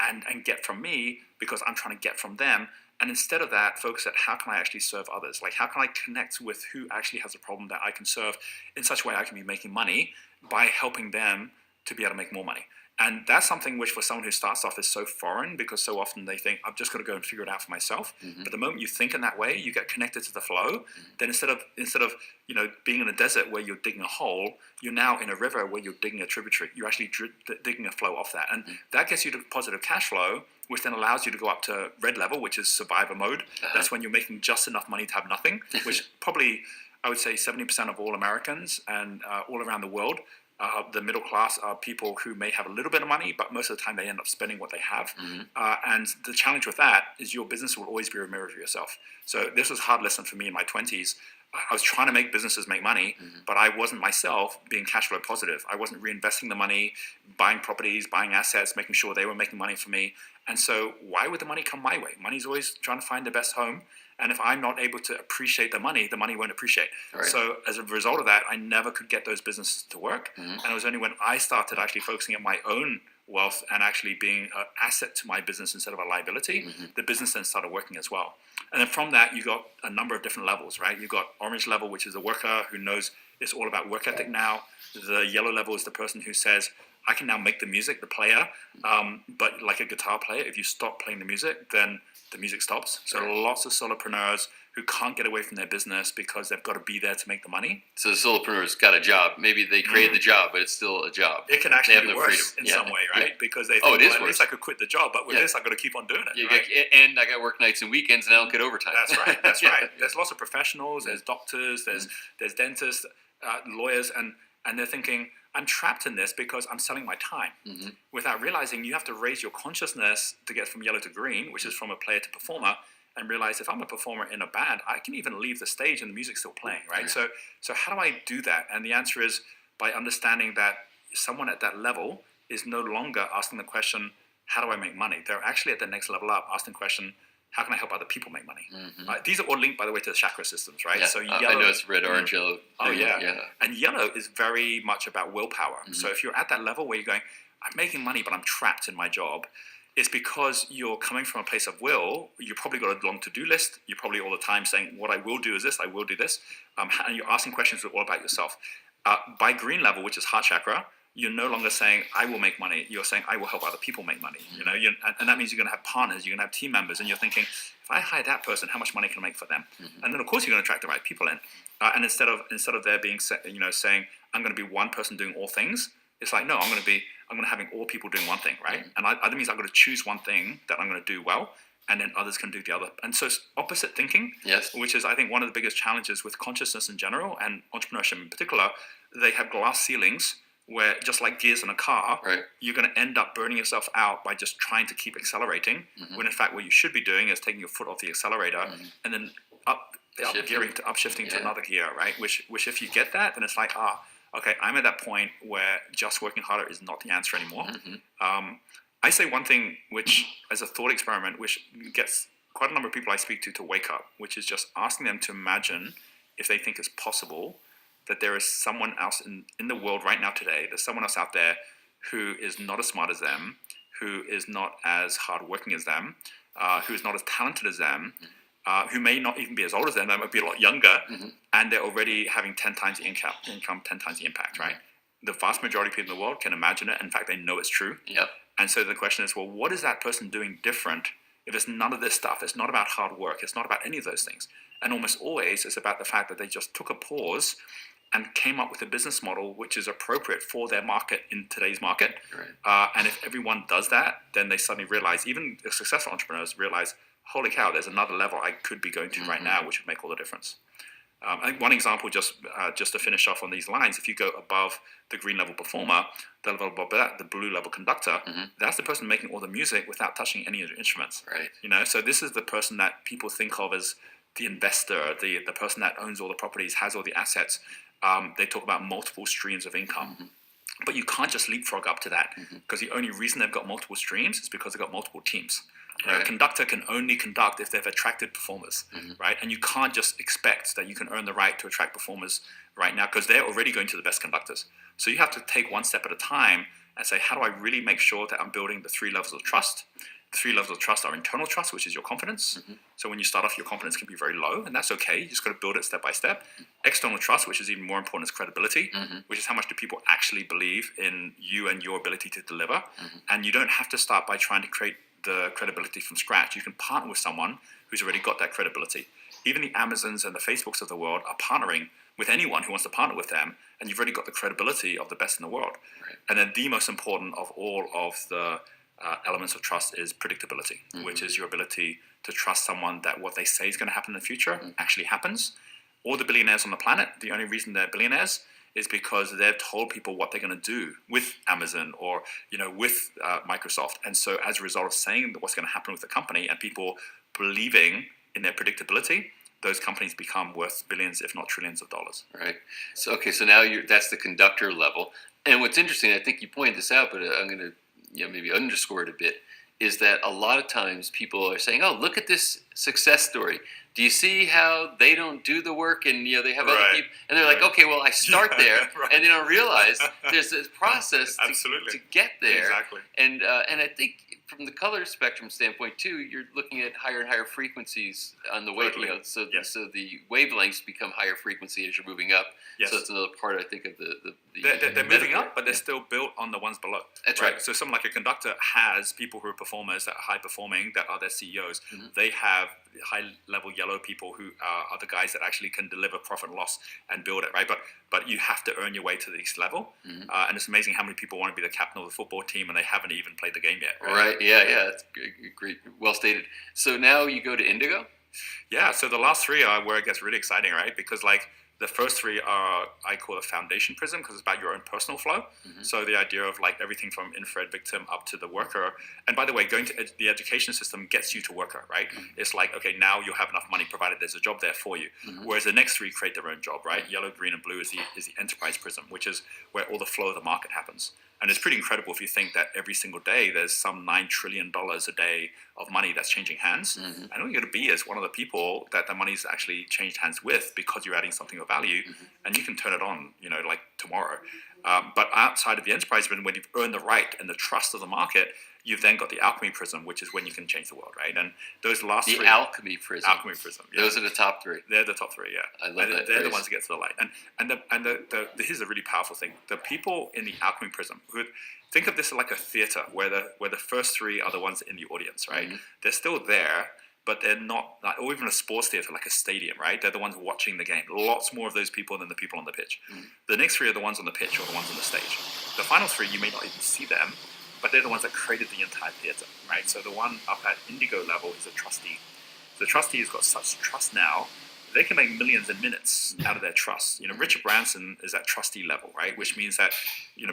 and get from me because I'm trying to get from them? And instead of that, focus at how can I actually serve others? Like how can I connect with who actually has a problem that I can serve in such a way I can be making money by helping them to be able to make more money. And that's something which for someone who starts off is so foreign because so often they think, I've just got to go and figure it out for myself. But the moment you think in that way, you get connected to the flow. Then instead of being in a desert where you're digging a hole, you're now in a river where you're digging a tributary. You're actually digging a flow off that. And that gets you to positive cash flow, which then allows you to go up to red level, which is survivor mode. That's when you're making just enough money to have nothing, which probably I would say 70% of all Americans and all around the world. The middle class are people who may have a little bit of money, but most of the time they end up spending what they have. And the challenge with that is your business will always be a mirror of yourself. So this was a hard lesson for me in my 20s. I was trying to make businesses make money, but I wasn't myself being cash flow positive. I wasn't reinvesting the money, buying properties, buying assets, making sure they were making money for me. And so why would the money come my way? Money's always trying to find the best home. And if I'm not able to appreciate the money won't appreciate. Right. So as a result of that, I never could get those businesses to work. And it was only when I started actually focusing on my own wealth and actually being an asset to my business instead of a liability, the business then started working as well. And then from that, you got a number of different levels, right? You've got orange level, which is a worker who knows it's all about work ethic now. The yellow level is the person who says, I can now make the music, the player, but like a guitar player, if you stop playing the music, then the music stops. So lots of solopreneurs who can't get away from their business because they've got to be there to make the money. So the solopreneur's got a job. Maybe they created the job, but it's still a job. It can actually be worse in some way, right? Because they think, at least I could quit the job, but with this, I've got to keep on doing it. Right? And I got work nights and weekends, and I don't get overtime. That's right. That's right. There's lots of professionals. There's doctors. There's dentists, lawyers, and they're thinking, I'm trapped in this because I'm selling my time. Without realizing you have to raise your consciousness to get from yellow to green, which is from a player to performer, and realize if I'm a performer in a band, I can even leave the stage and the music's still playing, right? So how do I do that? And the answer is by understanding that someone at that level is no longer asking the question, how do I make money? They're actually at the next level up asking the question, how can I help other people make money? These are all linked, by the way, to the chakra systems, right? So yellow, I know it's red, orange, yellow. Oh, yeah. And yellow is very much about willpower. So if you're at that level where you're going, I'm making money, but I'm trapped in my job, is because you're coming from a place of will. You probably got a long to-do list. You're probably all the time saying, what I will do is this, I will do this. And you're asking questions all about yourself. By green level, which is heart chakra, you're no longer saying, I will make money. You're saying, I will help other people make money. And that means you're going to have partners, you're going to have team members, and you're thinking, if I hire that person, how much money can I make for them? And then, of course, you're going to attract the right people in. And instead of there being, saying, I'm going to be one person doing all things, it's like, no, I'm going to having all people doing one thing, right? And that means I'm going to choose one thing that I'm going to do well, and then others can do the other. And so it's opposite thinking, Yes. which is, I think, one of the biggest challenges with consciousness in general and entrepreneurship in particular. They have glass ceilings where, just like gears in a car, Right. you're going to end up burning yourself out by just trying to keep accelerating, when in fact what you should be doing is taking your foot off the accelerator and then upshifting to another gear, right? Which if you get that, then it's like, okay, I'm at that point where just working harder is not the answer anymore. I say one thing, which as a thought experiment, which gets quite a number of people I speak to wake up, which is just asking them to imagine, if they think it's possible, that there is someone else in the world right now today, there's someone else out there who is not as smart as them, who is not as hardworking as them, who is not as talented as them, who may not even be as old as them, they might be a lot younger, and they're already having 10 times the income, 10 times the impact, right? The vast majority of people in the world can imagine it. In fact, they know it's true. Yep. And so the question is, well, what is that person doing different if it's none of this stuff? It's not about hard work. It's not about any of those things. And almost always it's about the fact that they just took a pause and came up with a business model which is appropriate for their market in today's market. Right. And if everyone does that, then they suddenly realize, even the successful entrepreneurs realize, holy cow, there's another level I could be going to right now, which would make all the difference. I think one example, just to finish off on these lines, if you go above the green level performer, the level above that, the blue level conductor, that's the person making all the music without touching any of the instruments. Right. So this is the person that people think of as the investor, the person that owns all the properties, has all the assets. They talk about multiple streams of income. But you can't just leapfrog up to that, because the only reason they've got multiple streams is because they've got multiple teams. A conductor can only conduct if they've attracted performers, right? And you can't just expect that you can earn the right to attract performers right now, because they're already going to the best conductors. So you have to take one step at a time and say, how do I really make sure that I'm building the 3 levels of trust? The 3 levels of trust are internal trust, which is your confidence. So when you start off, your confidence can be very low, and that's okay. You just got to build it step by step. External trust, which is even more important, is credibility, which is how much do people actually believe in you and your ability to deliver. And you don't have to start by trying to create the credibility from scratch. You can partner with someone who's already got that credibility. Even the Amazons and the Facebooks of the world are partnering with anyone who wants to partner with them, and you've already got the credibility of the best in the world. And then the most important of all of the elements of trust is predictability, which is your ability to trust someone that what they say is going to happen in the future actually happens. All the billionaires on the planet, the only reason they're billionaires is because they've told people what they're going to do with Amazon or with Microsoft. And so as a result of saying what's going to happen with the company and people believing in their predictability, those companies become worth billions, if not trillions of dollars. Right. So now that's the conductor level. And what's interesting, I think you pointed this out, but I'm going to maybe underscore it a bit, is that a lot of times people are saying, oh, look at this success story. Do you see how they don't do the work and they have other people? And they're like, okay, well, I start there, and they don't realize there's this process to get there. Exactly. And I think from the color spectrum standpoint too, you're looking at higher and higher frequencies on the wave. So the wavelengths become higher frequency as you're moving up. Yes. So that's another part, I think, of the they're moving up, but they're still built on the ones below. That's right. So someone like a conductor has people who are performers that are high performing, that are their CEOs. They have high level yellow people who are the guys that actually can deliver profit and loss and build it, right? But you have to earn your way to the next level. And it's amazing how many people want to be the captain of the football team and they haven't even played the game yet. Right. Yeah. That's great. Well stated. So now you go to Indigo? Yeah. So the last 3 are where it gets really exciting, right? Because the first 3 are, I call a foundation prism, because it's about your own personal flow. So the idea of everything from infrared victim up to the worker. And by the way, going to the education system gets you to worker, right? It's like, okay, now you'll have enough money provided there's a job there for you. Whereas the next 3 create their own job, right? Yellow, green, and blue is the enterprise prism, which is where all the flow of the market happens. And it's pretty incredible if you think that every single day there's some $9 trillion a day of money that's changing hands. And all you got to be is one of the people that the money's actually changed hands with, because you're adding something of value, and you can turn it on, tomorrow. But outside of the enterprise, when you've earned the right and the trust of the market, You've then got the alchemy prism, which is when you can change the world, right? And those last The three, alchemy prism. alchemy prism, yeah. Those are the top three. They're the top three, yeah. I love that They're the phrase. ones that get to the light. And here's a really powerful thing: the people in the alchemy prism who think of this like a theater, where the first three are the ones in the audience, right? They're still there, but they're not, like, or even a sports theater, like a stadium, right? They're the ones watching the game. Lots more of those people than the people on the pitch. The next three are the ones on the pitch or the ones on the stage. The final three, you may not even see them, but they're the ones that created the entire theater, right? So the one up at indigo level is a trustee. The trustee has got such trust now, they can make millions in minutes out of their trust. Richard Branson is at trustee level, right? Which means that,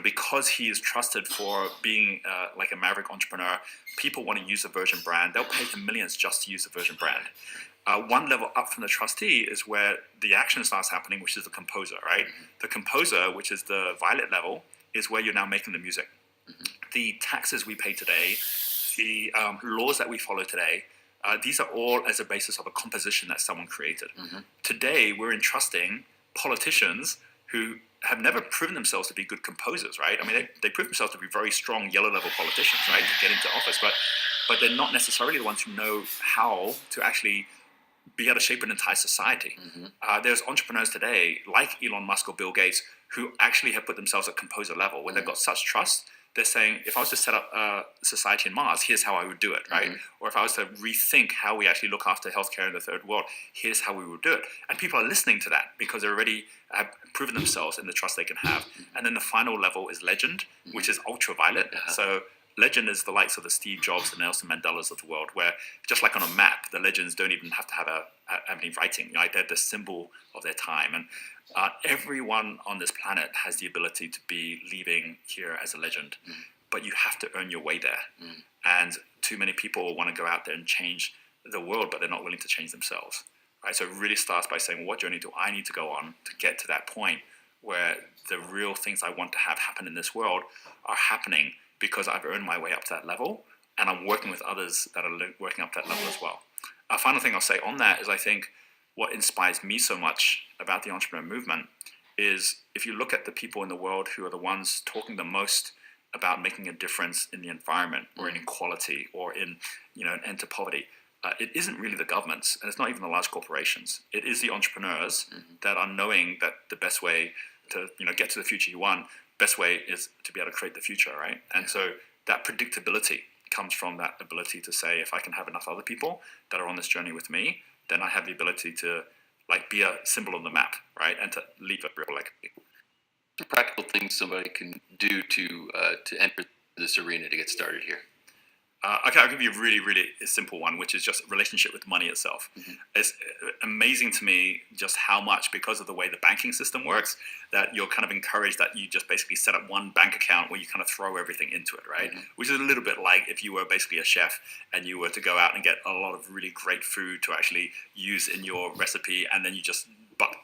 because he is trusted for being like a maverick entrepreneur, people want to use the Virgin brand. They'll pay him millions just to use the Virgin brand. One level up from the trustee is where the action starts happening, which is the composer, right? The composer, which is the violet level, is where you're now making the music. The taxes we pay today, the laws that we follow today, these are all as a basis of a composition that someone created. Today, we're entrusting politicians who have never proven themselves to be good composers, right? I mean, they prove themselves to be very strong yellow-level politicians, right, to get into office, but they're not necessarily the ones who know how to actually be able to shape an entire society. There's entrepreneurs today, like Elon Musk or Bill Gates, who actually have put themselves at composer level, where they've got such trust. They're saying, if I was to set up a society in Mars, here's how I would do it, right? Or if I was to rethink how we actually look after healthcare in the third world, here's how we would do it. And people are listening to that because they already have proven themselves in the trust they can have. And then the final level is legend, which is ultraviolet. So legend is the likes of the Steve Jobs and Nelson Mandelas of the world, where just like on a map, the legends don't even have to have any writing. Right? They're the symbol of their time. And everyone on this planet has the ability to be leaving here as a legend, but you have to earn your way there. And too many people want to go out there and change the world, but they're not willing to change themselves. Right? So it really starts by saying, what journey do I need to go on to get to that point where the real things I want to have happen in this world are happening because I've earned my way up to that level, and I'm working with others that are working up to that level as well. A final thing I'll say on that is I think what inspires me so much about the entrepreneur movement is if you look at the people in the world who are the ones talking the most about making a difference in the environment or in equality or in an end to poverty, it isn't really the governments, and it's not even the large corporations. It is the entrepreneurs that are knowing that the best way to get to the future you want, best way is to be able to create the future, right? And so that predictability comes from that ability to say, if I can have enough other people that are on this journey with me, then I have the ability to be a symbol on the map, right? And to leave a real legacy. Practical things somebody can do to enter this arena to get started here. Okay, I'll give you a really, really simple one, which is just relationship with money itself. It's amazing to me just how much, because of the way the banking system works, that you're kind of encouraged that you just basically set up one bank account where you kind of throw everything into it, right? Which is a little bit like if you were basically a chef and you were to go out and get a lot of really great food to actually use in your recipe, and then you just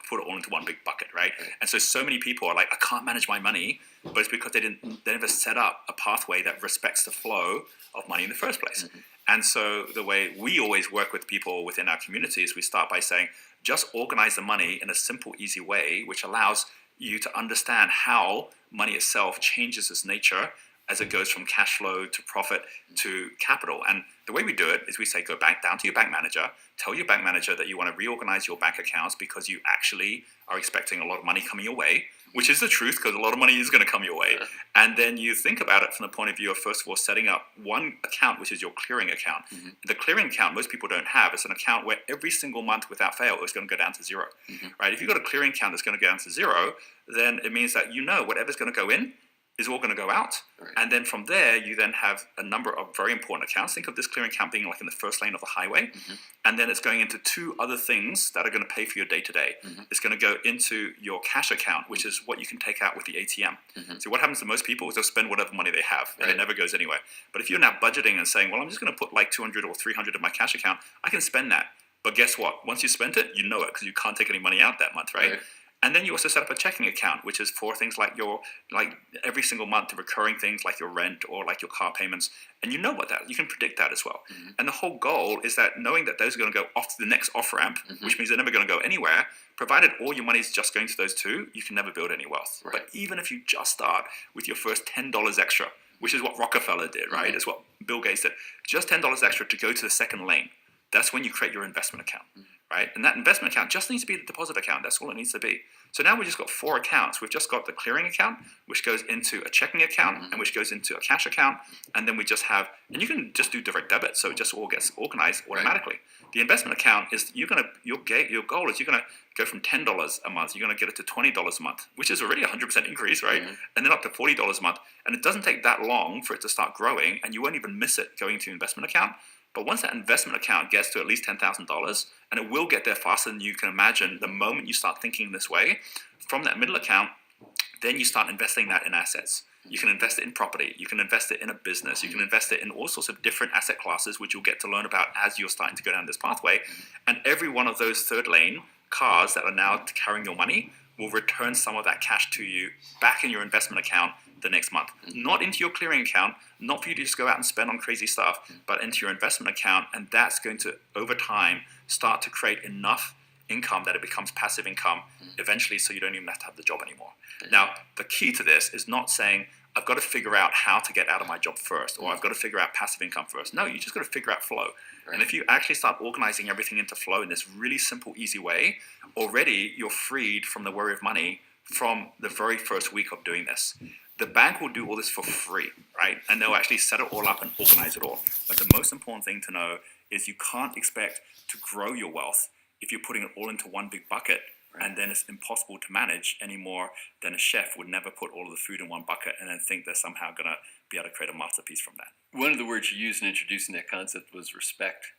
put it all into one big bucket, right? And so many people are like, I can't manage my money, but it's because they never set up a pathway that respects the flow of money in the first place. And so the way we always work with people within our community is we start by saying, just organize the money in a simple, easy way, which allows you to understand how money itself changes its nature as it goes from cash flow to profit to capital. And the way we do it is we say, go back down to your bank manager, tell your bank manager that you want to reorganize your bank accounts because you actually are expecting a lot of money coming your way, which is the truth because a lot of money is going to come your way. And then you think about it from the point of view of, first of all, setting up one account, which is your clearing account. The clearing account, most people don't have. It's an account where every single month without fail, it's going to go down to zero, right? If you've got a clearing account that's going to go down to zero, then it means that whatever's going to go in is all going to go out. And then from there, you then have a number of very important accounts. Think of this clearing account being like in the first lane of the highway. And then it's going into two other things that are going to pay for your day-to-day. It's going to go into your cash account, which is what you can take out with the ATM. So what happens to most people is they'll spend whatever money they have, and it never goes anywhere. But if you're now budgeting and saying, well, I'm just going to put like 200 or 300 in my cash account, I can spend that. But guess what? Once you spent it, you know it because you can't take any money out that month, right? And then you also set up a checking account, which is for things like every single month, the recurring things like your rent or like your car payments. And you know you can predict that as well. And the whole goal is that knowing that those are going to go off to the next off-ramp, which means they're never going to go anywhere, provided all your money is just going to those two, you can never build any wealth. But even if you just start with your first $10 extra, which is what Rockefeller did, right? It's what Bill Gates did. Just $10 extra to go to the second lane. That's when you create your investment account, right? And that investment account just needs to be the deposit account. That's all it needs to be. So now we've just got 4 accounts. We've just got the clearing account, which goes into a checking account and which goes into a cash account. And then we just have, and you can just do direct debit. So it just all gets organized automatically. The investment account is your goal is you're going to go from $10 a month. You're going to get it to $20 a month, which is already a 100% increase, right? And then up to $40 a month. And it doesn't take that long for it to start growing, and you won't even miss it going to investment account. But once that investment account gets to at least $10,000, and it will get there faster than you can imagine the moment you start thinking this way, from that middle account, then you start investing that in assets. You can invest it in property. You can invest it in a business. You can invest it in all sorts of different asset classes, which you'll get to learn about as you're starting to go down this pathway. And every one of those third lane cars that are now carrying your money will return some of that cash to you back in your investment account the next month. Not into your clearing account, not for you to just go out and spend on crazy stuff, but into your investment account. And that's going to, over time, start to create enough income that it becomes passive income eventually, so you don't even have to have the job anymore. Now, the key to this is not saying, I've got to figure out how to get out of my job first, or I've got to figure out passive income first. No, you just got to figure out flow. And if you actually start organizing everything into flow in this really simple, easy way, already you're freed from the worry of money from the very first week of doing this. The bank will do all this for free, right? And they'll actually set it all up and organize it all. But the most important thing to know is you can't expect to grow your wealth if you're putting it all into one big bucket. And then it's impossible to manage any more than a chef would never put all of the food in one bucket and then think they're somehow going to be able to create a masterpiece from that. One of the words you used in introducing that concept was respect.